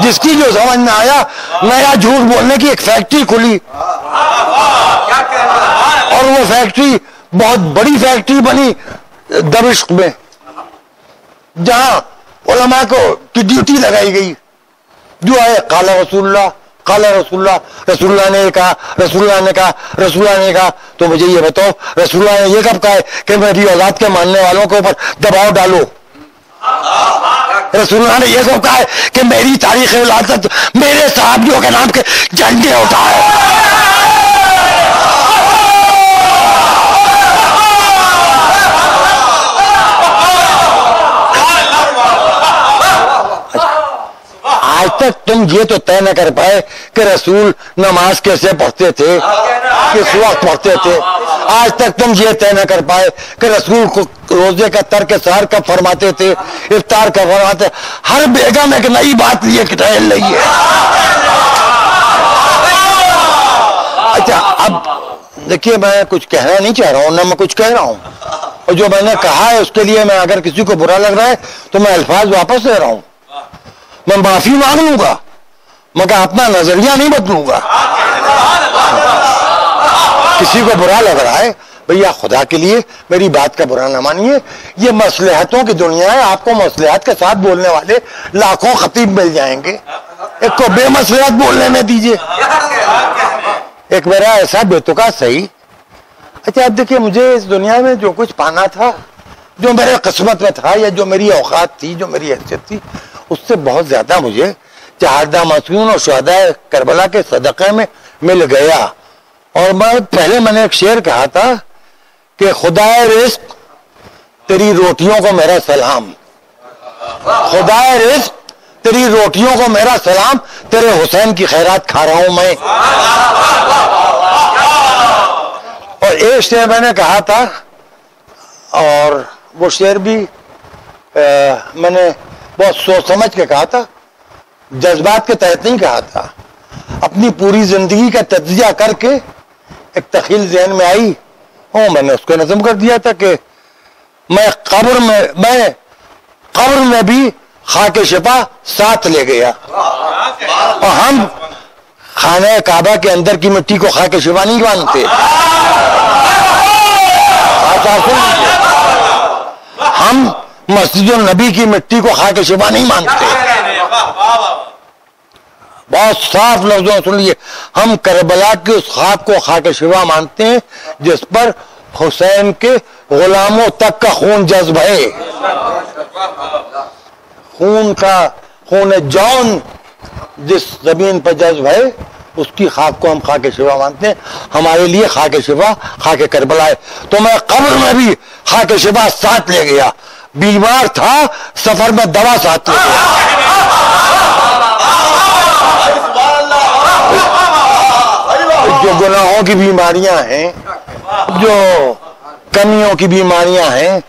جس کی جو سمجھ میں آیا، نیا جھوٹ بولنے کی ایک فیکٹری کھلی اور وہ فیکٹری بہت بڑی فیکٹری بنی دمشق میں، جہاں علماء کو کی ڈیوٹی لگائی گئی. جو ہے قال رسول اللہ، قال رسول اللہ، رسول اللہ نے کہا، رسول اللہ نے کہا، رسول اللہ نے کہا. تو مجھے یہ بتاؤ رسول اللہ نے یہ کب کہا ہے کہ میری اولاد کے ماننے والوں کے اوپر دباؤ ڈالو؟ رسول اللہ نے یہ کب کہا ہے کہ میری تاریخ ولادت میرے صحابیوں کے نام کے جھنڈے اٹھائے؟ آج تک تم یہ تو طے نہ کر پائے کہ رسول نماز کیسے پڑھتے تھے، کس وقت پڑھتے تھے. آج تک تم یہ طے نہ کر پائے کہ رسول کو روزے کا ترک سحر کب فرماتے تھے، افطار کب فرماتے. ہر بیگم ایک نئی بات لیے ٹہل رہی ہے. اچھا اب دیکھیے میں کچھ کہنا نہیں چاہ رہا ہوں، نہ میں کچھ کہہ رہا ہوں، اور جو میں نے کہا ہے اس کے لیے میں اگر کسی کو برا لگ رہا ہے تو میں الفاظ واپس لے رہا ہوں. میں معافی مانگ لوں گا مگر اپنا نظریہ نہیں بدلوں گا. کسی کو برا لگ رہا ہے بھیا خدا کے لیے میری بات کا برا نہ مانیے. یہ مصلحتوں کی دنیا ہے، آپ کو مصلحت کے ساتھ بولنے والے لاکھوں خطیب مل جائیں گے، ایک کو بے مصلحت بولنے میں دیجیے. ایک میرا ایسا بیتکا صحیح. اچھا اب دیکھیے مجھے اس دنیا میں جو کچھ پانا تھا، جو میرے قسمت میں تھا، یا جو میری اوقات تھی، جو میری حیثیت تھی، اس سے بہت زیادہ مجھے چہاردہ معصومین اور شہداء کربلا کے صدقے میں مل گیا. اور میں نے ایک شعر کہا تھا کہ خدائے رزق تیری روٹیوں کو میرا سلام، خدائے رزق تیری روٹیوں کو میرا سلام، تیرے حسین کی خیرات کھا رہا ہوں میں. اور ایک شعر میں نے کہا تھا، اور وہ شعر بھی میں نے بہت سوچ سمجھ کے کہا تھا، جذبات کے تحت نہیں کہا تھا. اپنی پوری زندگی کا تجزیہ کر کے ایک تخیل ذہن میں آئی اور میں نے اس کو نظم کر دیا تھا کہ میں قبر میں بھی خاک شفا ساتھ لے گیا. اور ہم خانہ کعبہ کے اندر کی مٹی کو خاک شفا نہیں مانتے. ہم مسجد النبی کی مٹی کو خاک شفا نہیں مانتے. بہت صاف لفظوں میں سن لیجیے، ہم کربلا کی اس خاک کو خاک شفا مانتے ہیں جس پر حسین کے غلاموں تک کا خون جذب ہے، خون جون جس زمین پر جذب ہے اس کی خاک کو ہم خاک شفا مانتے ہیں. ہمارے لیے خاک شفا خاک کربلا ہے. تو میں قبر میں بھی خاک شفا ساتھ لے گیا، بیمار تھا سفر میں دوا ساتھ لے گیا. جو گناہوں کی بیماریاں ہیں، جو کمیوں کی بیماریاں ہیں،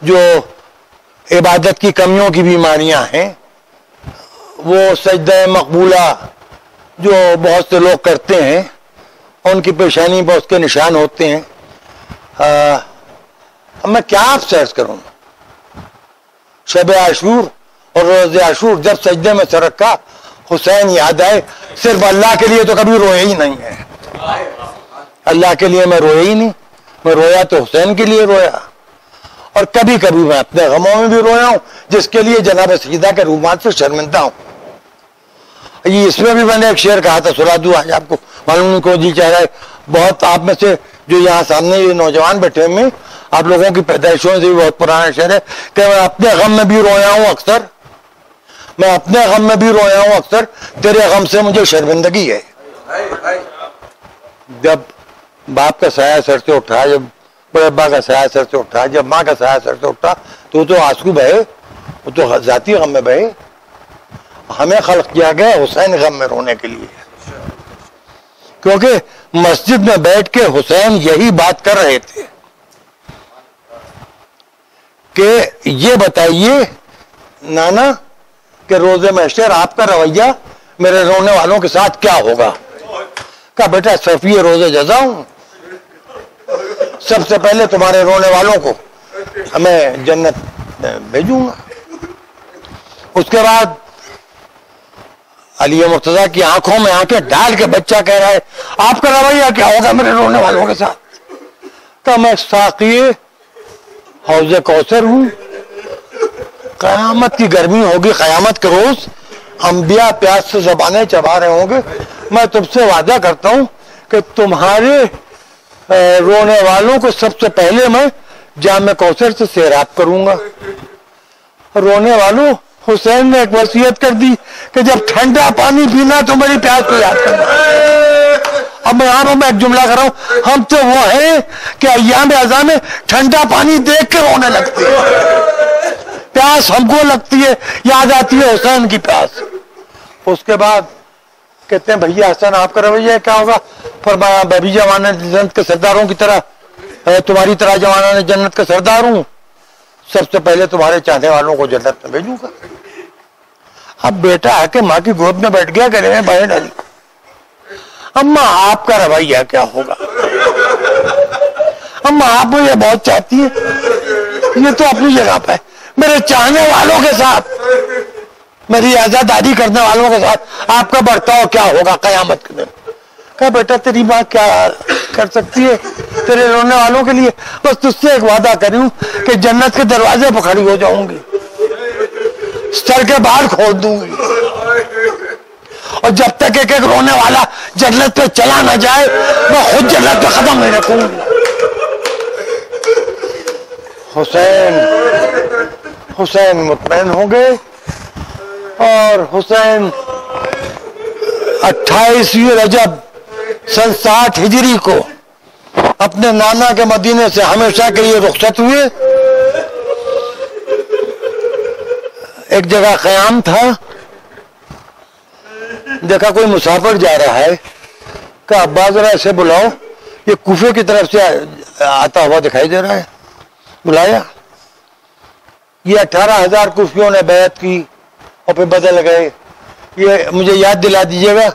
جو عبادت کی کمیوں کی بیماریاں ہیں، وہ سجدہ مقبولہ جو بہت سے لوگ کرتے ہیں ان کی پیشانی پر اس کے نشان ہوتے ہیں. میں کیا آپ سے عرض کروں، شب عاشور اور روز عاشور جب سجدے میں سر رکھا حسین یاد آئے. صرف اللہ کے لیے تو کبھی روئے ہی نہیں ہے، اللہ کے لیے میں رویا ہی نہیں. میں رویا تو حسین کے لیے رویا، اور کبھی کبھی میں اپنے غموں میں بھی رویا ہوں جس کے لیے جناب سیدہ کے رومات سے شرمندہ ہوں. یہ اس میں بھی میں نے ایک شعر کہا تھا، سنا دوں آج آپ کو، معلوم نہیں کو جی چاہ رہا ہے. بہت آپ میں سے جو یہاں سامنے یہ نوجوان بیٹھے ہوئے ہیں، آپ لوگوں کی پیدائشوں سے بھی بہت پرانا شعر ہے کہ میں اپنے غم میں بھی رویا ہوں اکثر، میں اپنے غم میں بھی رویا ہوں اکثر، تیرے غم سے مجھے شرمندگی ہے. جب باپ کا سایہ سر سے اٹھا، جب بڑے ابا کا سایہ سر سے اٹھا، جب ماں کا سایہ سر سے اٹھا تو آنسو بہے، وہ تو ذاتی غم میں بہے. ہمیں خلق کیا گیا حسین غم میں رونے کے لیے، کیونکہ مسجد میں بیٹھ کے حسین یہی بات کر رہے تھے کہ یہ بتائیے نانا کہ روز محشر آپ کا رویہ میرے رونے والوں کے ساتھ کیا ہوگا. کہا بیٹا صفی روز جزا ہوں، سب سے پہلے تمہارے رونے والوں کو میں جنت بھیجوں گا. اس کے بعد علی مرتضیٰ کی آنکھوں میں آنکھیں ڈال کے بچہ کہہ رہا ہے آپ کا رویہ کیا ہوگا میرے رونے والوں کے ساتھ. کہ میں ساقی حوض کوثر ہوں، قیامت کی گرمی ہوگی، قیامت کے روز انبیاء پیاس سے زبانیں چبا رہے ہوں گے. میں تم سے وعدہ کرتا ہوں کہ تمہارے رونے والوں کو سب سے پہلے میں جام کوثر سے سیراب کروں گا. رونے والوں، حسین نے ایک وصیت کر دی کہ جب ٹھنڈا پانی پینا تو میری پیاس کو یاد کرنا. اب میں یہاں پر ایک جملہ کر رہا ہوں، ہم تو وہ ہیں کہ ایام اعزاں میں ٹھنڈا پانی دیکھ کے رونے لگتے ہیں، پیاس ہم کو لگتی ہے، یاد آتی ہے حسین کی پیاس. اس کے بعد کہتے ہیں بھیا حسن آپ کا رویہ کیا ہوگا؟ فرمایا میں بھی جوانہ جنت کے سرداروں کی طرح تمہاری طرح جوانہ جنت کا سردار ہوں، سب سے پہلے تمہارے چاہنے والوں کو جنت میں بھیجوں گا. اب بیٹا آ کے ماں کی گود میں بیٹھ گیا کہ بہن علی اماں آپ کا رویہ کیا ہوگا؟ اماں آپ مجھے بہت چاہتی ہیں، یہ تو اپنی جگہ پہ میرے چاہنے والوں کے ساتھ، میری آزاداری کرنے والوں کے ساتھ آپ کا برتاؤ کیا ہوگا قیامت کے دن؟ کہا بیٹا تیری ماں کیا کر سکتی ہے تیرے رونے والوں کے لیے؟ بس تجھ سے ایک وعدہ کروں کہ جنت کے دروازے پہ کھڑی ہو جاؤں گی، سر کے باہر کھول دوں گی، اور جب تک ایک ایک رونے والا جنت پہ چلا نہ جائے میں خود جنت پہ قدم نہیں رکھوں گی. حسین مطمئن ہو گئے، اور حسین 28 رجب سن 60 ہجری کو اپنے نانا کے مدینے سے ہمیشہ کے لیے رخصت ہوئے. ایک جگہ قیام تھا، دیکھا کوئی مسافر جا رہا ہے، کہا ابا ذرا اسے بلاؤ، یہ کوفے کی طرف سے آتا ہوا دکھائی دے رہا ہے. بلایا، یہ 18,000 کوفیوں نے بیعت کی اور پھر بدل گئے. یہ مجھے یاد دلا دیجیے گا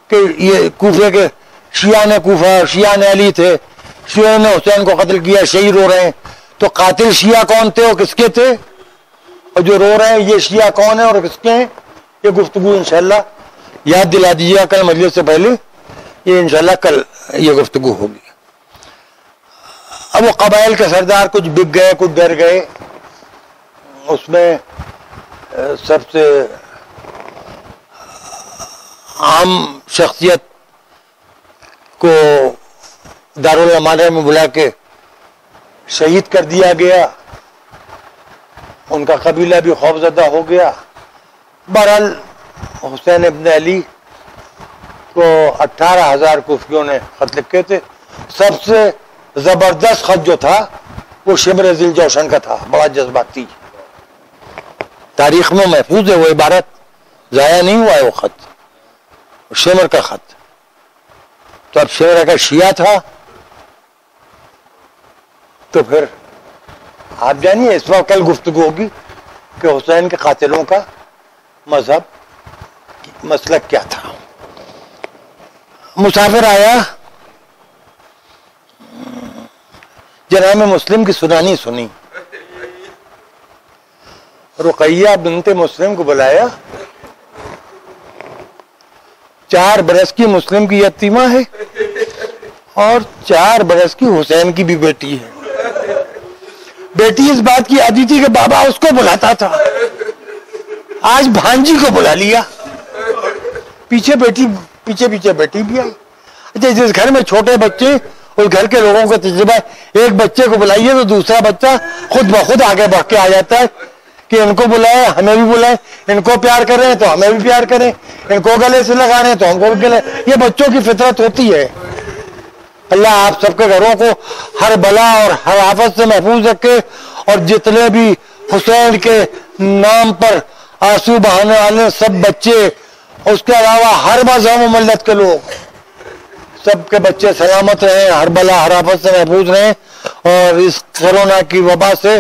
کہ یہ کوفے کے شیعہ نے کوفہ، شیعہ نے علی تھے، شیعہ نے حسین کو قتل کیا، شہید ہو رہے ہیں. تو قاتل شیعہ کون تھے اور کس کے تھے، اور جو رو رہے ہیں یہ شیعہ کون ہیں اور کس کے ہیں؟ یہ گفتگو انشاءاللہ یاد دلا دیجیے گا کل مجلس سے پہلے، یہ انشاءاللہ کل یہ گفتگو ہوگی. اب وہ قبائل کے سردار کچھ بک گئے، کچھ ڈر گئے. اس میں سب سے عام شخصیت کو دارالعمارہ میں بلا کے شہید کر دیا گیا، ان کا قبیلہ بھی خوفزدہ ہو گیا۔ بہرحال حسین ابن علی کو 18,000 کوفیوں نے خط لکھے تھے۔ سب سے زبردست خط جو تھا وہ شمر ذی الجوشن کا تھا، بڑا جذباتی، تاریخ میں محفوظ ہے وہ عبارت، ضائع نہیں ہوا ہے وہ خط، شمر کا خط۔ تو اب شمر اگر شیعہ تھا تو پھر آپ جانیے اس وقت کل گفتگو ہوگی کہ حسین کے قاتلوں کا مذہب مسلک کیا تھا۔ مسافر آیا، جناب مسلم کی سنانی سنی، رقیہ بنت مسلم کو بلایا، 4 برس کی مسلم کی یتیمہ ہے اور 4 برس کی حسین کی بھی بیٹی ہے۔ بیٹی اس بات کی عادی تھی کہ بابا اس کو بلاتا تھا، آج بھانجی کو بلا لیا، پیچھے بیٹی بھی آئی۔ اچھا جس گھر میں چھوٹے بچے، اس گھر کے لوگوں کا تجربہ ہے، ایک بچے کو بلائیے تو دوسرا بچہ خود بخود آگے بڑھ کے آ جاتا ہے کہ ان کو بلائے ہمیں بھی بلائیں، ان کو پیار کر رہے ہیں تو ہمیں بھی پیار کریں، ان کو گلے سے لگا رہے ہیں تو ہم کو بھی گلے، یہ بچوں کی فطرت ہوتی ہے۔ اللہ آپ سب کے گھروں کو ہر بلا اور ہر آفت سے محفوظ رکھے، اور جتنے بھی حسین کے نام پر آنسو بہانے والے سب بچے، اس کے علاوہ ہر مذہب و ملت کے لوگ، سب کے بچے سلامت رہیں، ہر بلا ہر آفت سے محفوظ رہیں، اور اس کورونا کی وبا سے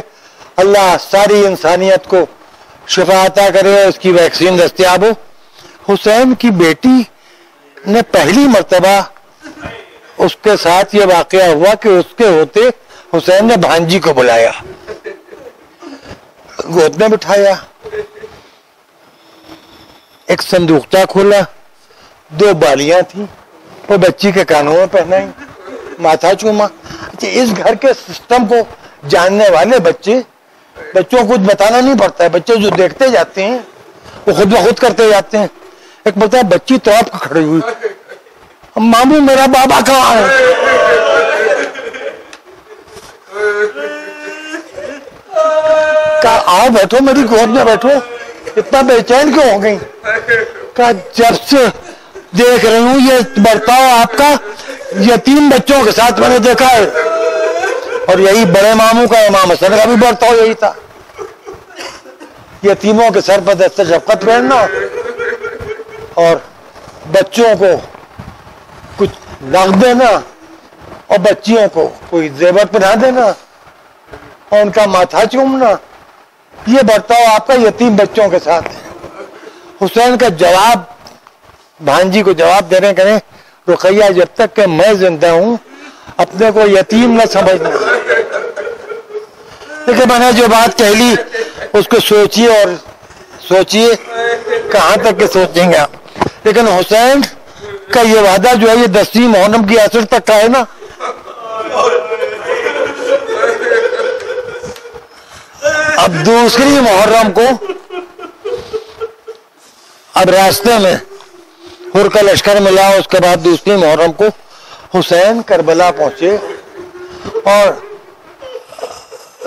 اللہ ساری انسانیت کو شفا عطا کرے، اس کی ویکسین دستیاب ہو۔ حسین کی بیٹی نے پہلی مرتبہ اس کے ساتھ یہ واقعہ ہوا کہ اس کے ہوتے حسین نے بھانجی کو بلایا، گود میں بٹھایا، ایک صندوقچہ کھولا، 2 بالیاں تھیں، وہ بچی کے کانوں میں پہنائی، ماتھا چوما۔ اچھا اس گھر کے سسٹم کو جاننے والے بچوں کو کچھ بتانا نہیں پڑتا ہے، بچے جو دیکھتے جاتے ہیں وہ خود بخود کرتے جاتے ہیں۔ ایک بتا بچی توپ کو کھڑی ہوئی، ماموں میرا بابا کہاں ہے؟ کہا آؤ بیٹھو میری گود میں بیٹھو، اتنا بے چین کیوں ہو گئی؟ کہا جب سے دیکھ رہی ہوں یہ برتاؤ آپ کا یتیم بچوں کے ساتھ میں نے دیکھا ہے، اور یہی بڑے ماموں کا امام حسن کا بھی برتاؤ یہی تھا، یتیموں کے سر پر دست شفقت پھیرنا اور بچوں کو کچھ نقد دینا اور بچیوں کو کوئی زیور پہنا دینا اور ان کا ماتھا چومنا، یہ برتاؤ آپ کا یتیم بچوں کے ساتھ ہے۔ حسین کا جواب، بھانجی کو جواب دے رہے کریں، رقیہ جب تک کہ میں زندہ ہوں اپنے کو یتیم نہ سمجھنا، لیکن میں نے جو بات کہہ لی اس کو سوچیے، اور سوچیے کہاں تک کہ سوچیں گے آپ۔ لیکن حسین کا یہ وعدہ جو ہے یہ 10ویں محرم کی عصر تک کا ہے نا، اب دوسری محرم کو اب راستے میں حر کا لشکر ملا، اس کے بعد دوسری محرم کو حسین کربلا پہنچے اور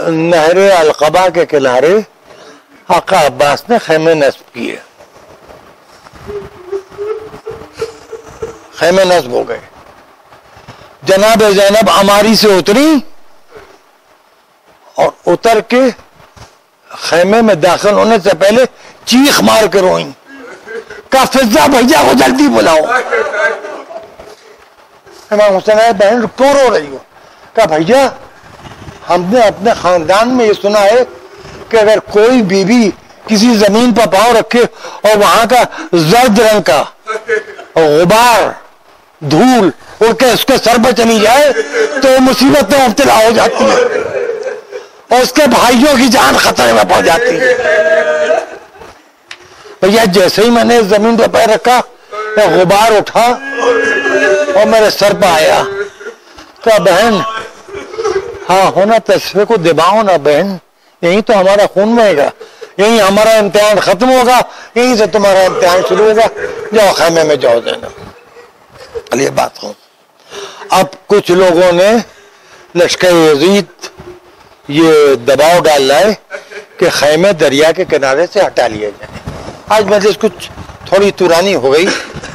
نہر القبا کے کنارے آقا عباس نے خیمے نصب کیے، خیمے نصب ہو گئے۔ جناب زینب عماری سے اتری اور اتر کے خیمے میں داخل ہونے سے پہلے چیخ مار کے روئیں، کہا فضہ بھیا کو جلدی بلاؤ۔ امام حسین آئے، بہن کیوں رو رہی ہو؟ کہا بھیا ہم نے اپنے خاندان میں یہ سنا ہے کہ اگر کوئی بیوی کسی زمین پر پاؤں رکھے اور وہاں کا زرد رنگ کا غبار دھول اڑ کے اس کے سر پر چلی جائے تو وہ مصیبت میں مبتلا ہو جاتی ہے اور اس کے بھائیوں کی جان خطرے میں پڑ جاتی ہے۔ بھیا جیسے ہی میں نے زمین پہ پیر رکھا غبار اٹھا اور میرے سر پہ آیا۔ کہا بہن ہاں ہونا تصفیے کو دباؤ نا بہن، یہی تو ہمارا خون بہے گا، یہیں ہمارا امتحان ختم ہوگا، یہیں سے تمہارا امتحان شروع ہوگا، جاؤ خیمے میں جاؤ زینب۔ یہ بات ہوں، اب کچھ لوگوں نے لشکر یزید یہ دباؤ ڈال رہا ہے کہ خیمے دریا کے کنارے سے ہٹا لیے جائیں۔ آج مجلس کچھ تھوڑی تورانی ہو گئی،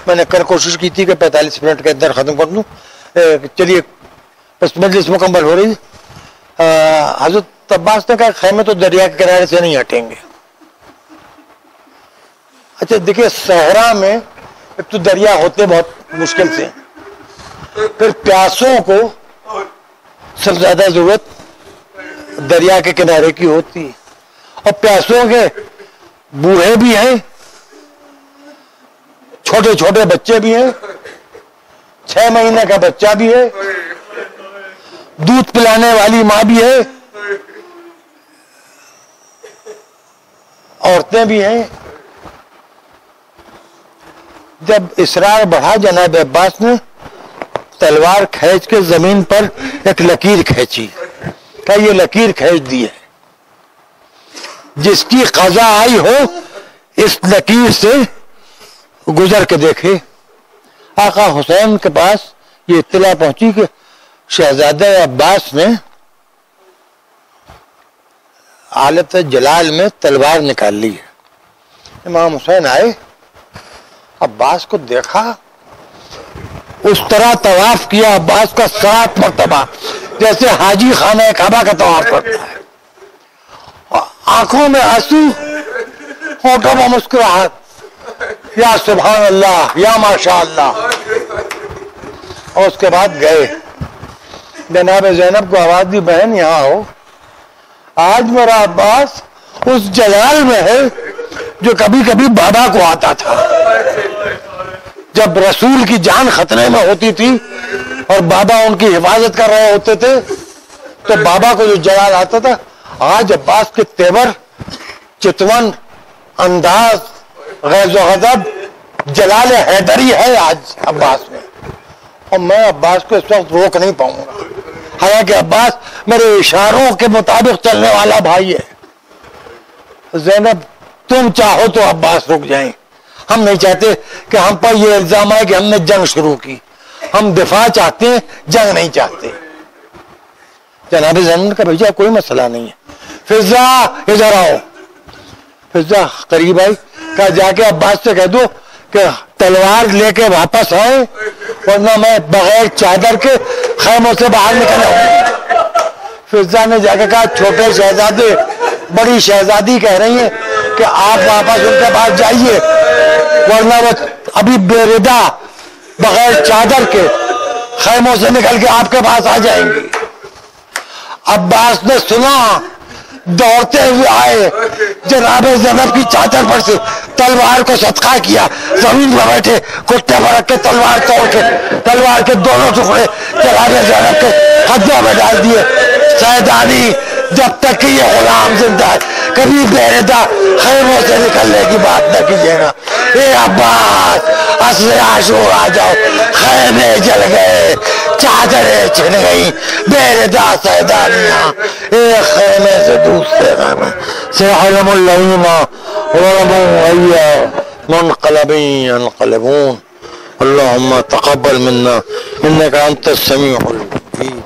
میں نے کل کوشش کی تھی کہ 45 منٹ کے اندر ختم کر دوں، چلیے بس مجلس مکمل ہو رہی۔ حضرت عباس نے کہا خیمے تو دریا کے کنارے سے نہیں ہٹیں گے۔ اچھا دیکھیے، صحرا میں ایک تو دریا ہوتے بہت مشکل سے، پھر پیاسوں کو سب زیادہ ضرورت دریا کے کنارے کی ہوتی ہے، اور پیاسوں کے بوڑھے بھی ہیں، چھوٹے چھوٹے بچے بھی ہیں، 6 مہینے کا بچہ بھی ہے، دودھ پلانے والی ماں بھی ہے، عورتیں بھی ہیں۔ جب اصرار بڑھا جناب عباس نے تلوار کھینچ کے زمین پر ایک لکیر کھینچی، کہ یہ لکیر کھینچ دی ہے، جس کی قضا آئی ہو اس لکیر سے گزر کے دیکھے۔ آقا حسین کے پاس یہ اطلاع پہنچی کہ شہزادہ عباس نے حالت جلال میں تلوار نکال لی ہے۔ امام حسین آئے، عباس کو دیکھا، اس طرح طواف کیا عباس کا 7 مرتبہ جیسے حاجی خانہ کعبہ کا طواف کرتا ہے، آنکھوں میں آنسو، ہونٹوں میں مسکراہٹ، یا سبحان اللہ یا ماشاء اللہ۔ اور اس کے بعد گئے، جناب زینب کو آواز دی، بہن یہاں ہو، آج میرا عباس اس جلال میں ہے جو کبھی کبھی بابا کو آتا تھا۔ جب رسول کی جان خطرے میں ہوتی تھی اور بابا ان کی حفاظت کر رہے ہوتے تھے تو بابا کو جو جلال آتا تھا، آج عباس کے تیور، چتون، انداز، غیظ و غضب، جلال حیدری ہے آج عباس میں، اور میں عباس کو اس وقت روک نہیں پاؤں گا، حالانکہ عباس میرے اشاروں کے مطابق چلنے والا بھائی ہے۔ زینب تم چاہو تو عباس رک جائیں، ہم نہیں چاہتے کہ ہم پر یہ الزام آئے کہ ہم نے جنگ شروع کی، ہم دفاع چاہتے ہیں، جنگ نہیں چاہتے۔ جناب زینب کا بھیجا کوئی مسئلہ نہیں ہے، فضا ادھر آؤ۔ فضا قریب آئی، کہا جا کے عباس سے کہہ دو کہ تلوار لے کے واپس آئے، ورنہ میں بغیر چادر کے خیموں سے باہر نکل آؤں۔ فضا نے جا کے کہا چھوٹے شہزادے بڑی شہزادی کہہ رہی ہیں کہ آپ واپس ان کے پاس جائیے، ورنہ وہ ابھی بے ردا بغیر چادر کے خیموں سے نکل کے آپ کے پاس آ جائیں گی۔ عباس نے سنا، دوڑتے ہوئے آئے، جناب زینب کی چادر پر سے تلوار کو صدقہ کیا، زمین پر بیٹھے، کٹے پر رکھ کے تلوار توڑ کے تلوار کے دونوں ٹکڑے جناب زینب کے ہتھوں میں ڈال دیے۔ سیدانی جب تک کہ یہ غلام زندہ ہے کبھی بے ردا خیموں سے نکلنے کی بات نہ کیجیے گا۔ اے عباس، عصر عاشور آ جاؤ، خیمے جل گئے، چادریں چھن گئی، بے ردا سیدانیاں ایک خیمے سے دوسرے خیمے سيعلم الذين ظلموا أي منقلب ينقلبون اللهم تقبل منا إنك أنت السميع العليم.